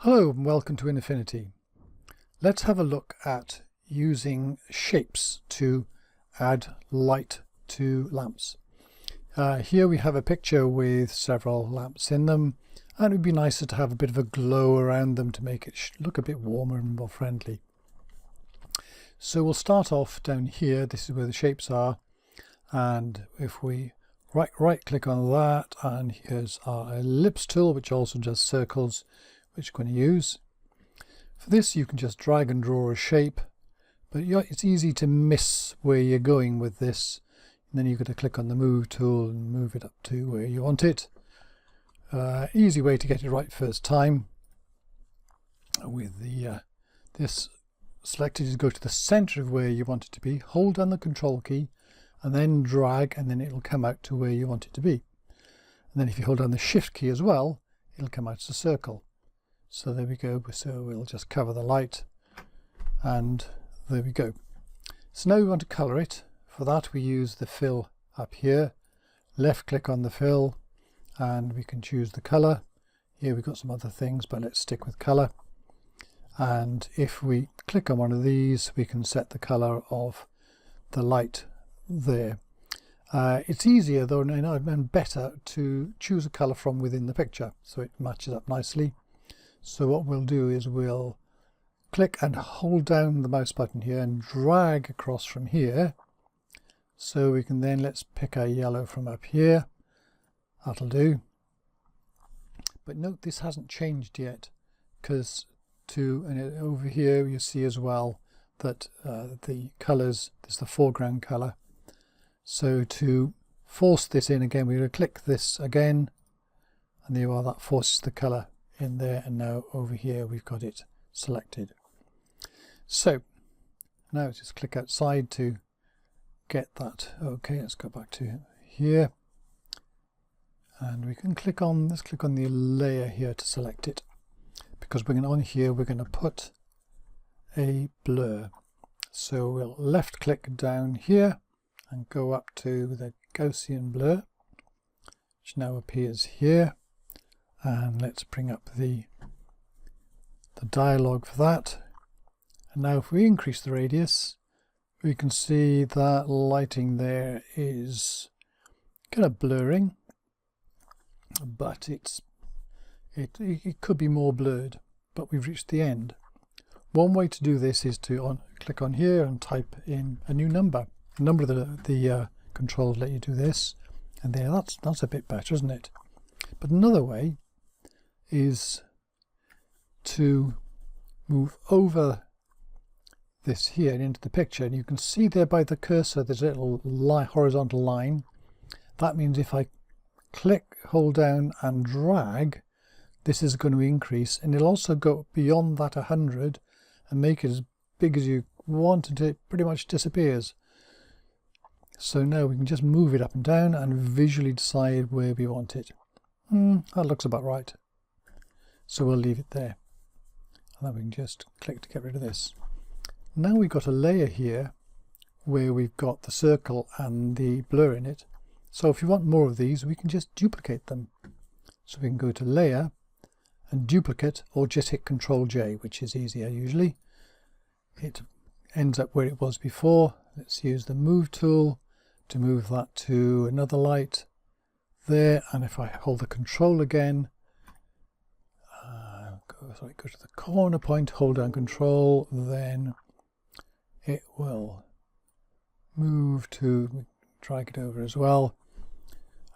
Hello and welcome to Affinity. Let's have a look at using shapes to add light to lamps. Here we have a picture with several lamps in them, and it would be nicer to have a bit of a glow around them to make it look a bit warmer and more friendly. So we'll start off down here. This is where the shapes are, and if we right click on that, and here's our ellipse tool, which also does circles, which we're going to use. For this you can just drag and draw a shape, but it's easy to miss where you're going with this, and then you've got to click on the move tool and move it up to where you want it. Easy way to get it right first time with the this selected is go to the center of where you want it to be, hold down the control key and then drag, and then it'll come out to where you want it to be. And then if you hold down the shift key as well, it'll come out as a circle. So there we go. So we'll just cover the light, and there we go. So now we want to color it. For that we use the fill up here, left click on the fill, and we can choose the color. Here we've got some other things, but let's stick with color. And if we click on one of these, we can set the color of the light there. It's easier though and better to choose a color from within the picture so it matches up nicely. So what we'll do is we'll click and hold down the mouse button here and drag across from here. So we can then, let's pick a yellow from up here. That'll do. But note this hasn't changed yet, because over here you see as well that the colors, there's the foreground color. So to force this in again, we're going to click this again, and there you are, that forces the color in there, and now over here we've got it selected. So now just click outside to get that. Okay, let's go back to here, and we can click on, let's click on the layer here to select it, because we're going on here, we're going to put a blur. So we'll left click down here and go up to the Gaussian blur, which now appears here. And let's bring up the dialog for that. And now if we increase the radius, we can see that lighting there is kind of blurring, but it could be more blurred, but we've reached the end. One way to do this is to click on here and type in a new number. A number of the controls let you do this, and there, that's a bit better, isn't it? But another way is to move over this here and into the picture, and you can see there by the cursor there's a little horizontal line. That means if I click, hold down and drag, this is going to increase, and it'll also go beyond that 100 and make it as big as you want until it pretty much disappears. So now we can just move it up and down and visually decide where we want it. That looks about right. So we'll leave it there. And then we can just click to get rid of this. Now we've got a layer here where we've got the circle and the blur in it. So if you want more of these, we can just duplicate them. So we can go to Layer and Duplicate, or just hit Control J, which is easier usually. It ends up where it was before. Let's use the Move tool to move that to another light there. And if I hold the Control again, go to the corner point, hold down Control, then it will move to, drag it over as well,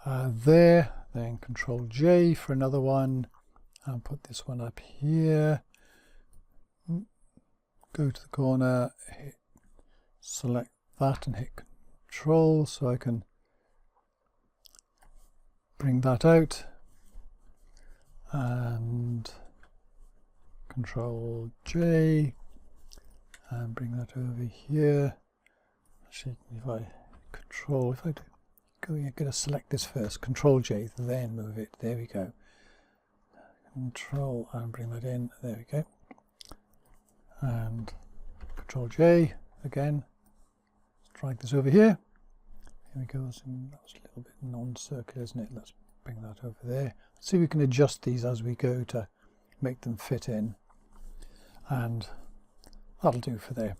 there, then Control J for another one, and put this one up here, go to the corner, select that and hit Control so I can bring that out, and Control J and bring that over here. Actually, if I go, you're going to select this first, Control J, then move it. There we go. Control and bring that in. There we go. And Control J again. Drag this over here. Here we go. That was a little bit non-circular, isn't it? Let's bring that over there. Let's see if we can adjust these as we go to make them fit in, and that'll do for there.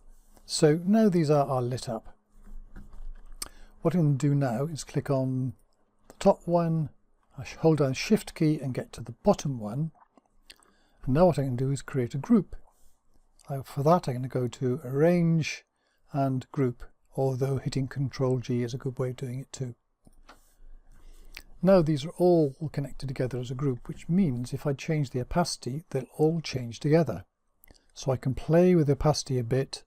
So now these are lit up. What I'm going to do now is click on the top one, I hold down Shift key and get to the bottom one, and now what I can do is create a group. For that I'm going to go to Arrange and Group, although hitting Ctrl G is a good way of doing it too. Now these are all connected together as a group, which means if I change the opacity they'll all change together. So I can play with the opacity a bit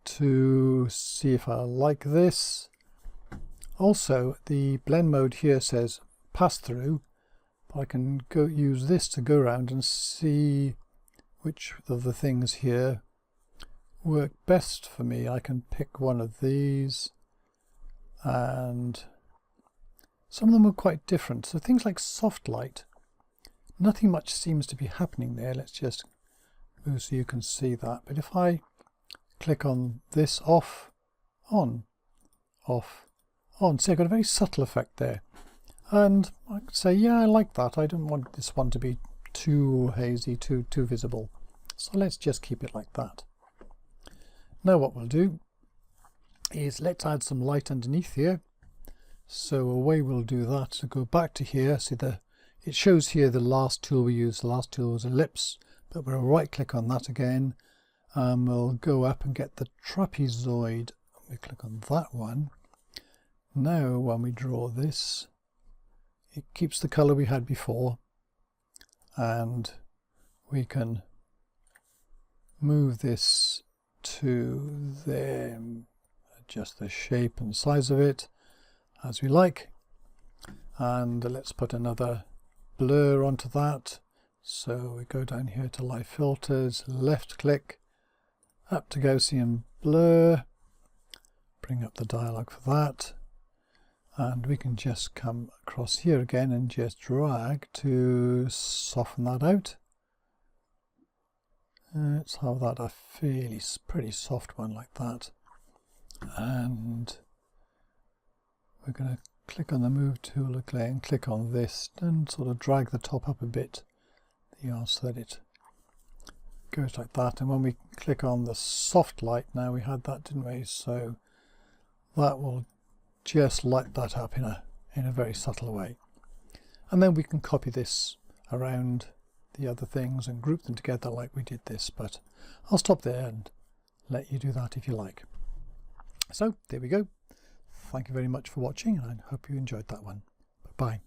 to see if I like this. Also the blend mode here says pass through, but I can use this to go around and see which of the things here work best for me. I can pick one of these, and some of them are quite different. So things like soft light, nothing much seems to be happening there. Let's just move so you can see that. But if I click on this off, on, off, on, see I've got a very subtle effect there. And I could say, yeah, I like that. I don't want this one to be too hazy, too visible. So let's just keep it like that. Now what we'll do is let's add some light underneath here. So a way we'll do that, so go back to here, see it shows here the last tool we used. The last tool was ellipse, but we'll right click on that again, and we'll go up and get the trapezoid. We click on that one. Now when we draw this, it keeps the color we had before, and we can move this to there, adjust the shape and size of it as we like, and let's put another blur onto that. So we go down here to Live Filters, left click, up to Gaussian blur, bring up the dialog for that, and we can just come across here again and just drag to soften that out. Let's have that a pretty soft one like that, and we're going to click on the move tool again and click on this and sort of drag the top up a bit, so that it goes like that. And when we click on the soft light, now we had that, didn't we? So that will just light that up in a very subtle way. And then we can copy this around the other things and group them together like we did this, but I'll stop there and let you do that if you like. So there we go. Thank you very much for watching, and I hope you enjoyed that one. Bye-bye.